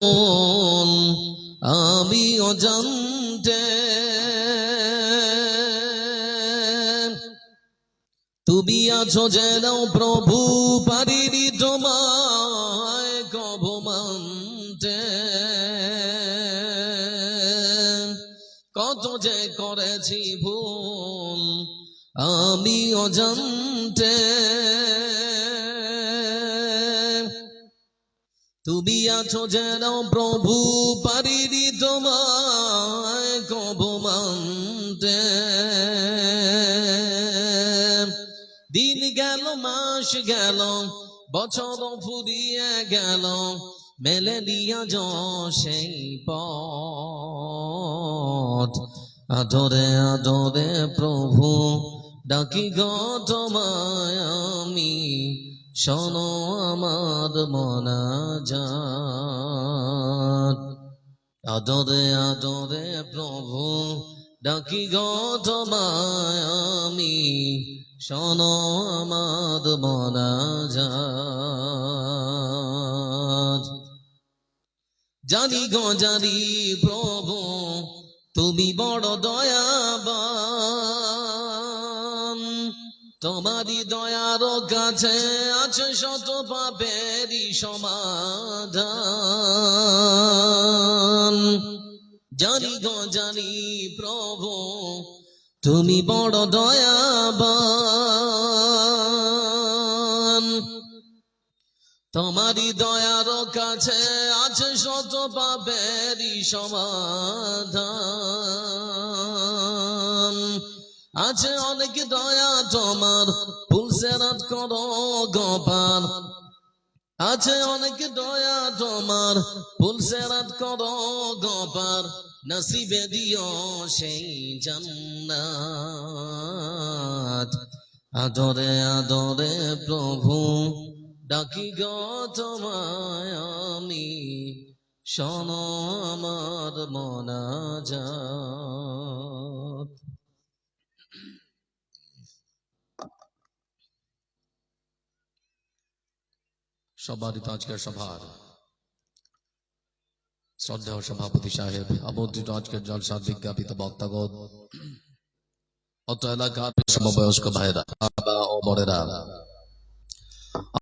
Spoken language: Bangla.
আমি অজান্তে তুমি আছো যেন প্রভু, পারিনি তোমায় কবু মানতে। কত যে করেছি ভুল আমি অজান্তে, তুমি আছো যেন প্রভু, পারিনি তোমায় কবু মানতে। দিন গেল, মাস গেল, বছর ফুরিয়ে গেল, মেলে নিয়া সেই পথ। আদরে আদরে প্রভু ডাকি গো তোমায় আমি, শোনো আমার মোনাজাত। আদরে আদরে প্রভু ডাকি গো তোমায় আমি, শোনো আমার মোনাজাত। জানি গো জানি প্রভু তুমি বড় দয়াবান, তোমারই দয়ার কাছে আছে শত পাপেরই সমাধান। জানি গো জানি প্রভু তুমি বড় দয়াবান, তোমারই দয়ার কাছে আছে শত পাপেরই সমাধান। আছে অনেক দয়া তোমার, পুলসেরাত করো গোপাল। আছে অনেক দয়া তোমার, পুলসেরাত করো গোপাল। নসিবে দিও সেই জান্নাত। আদরে আদরে প্রভু ডাকি গো তোমায় আমি, শোনো আমার মোনাজাত। সম্মানিত আজকের সভার শ্রদ্ধেয় সভাপতি সাহেব, আমন্ত্রিত আজকের জলসার বিজ্ঞাপিত বক্তাগণ, অত এলাকার সমবয়স্ক ভাইরা ও বোনেরা,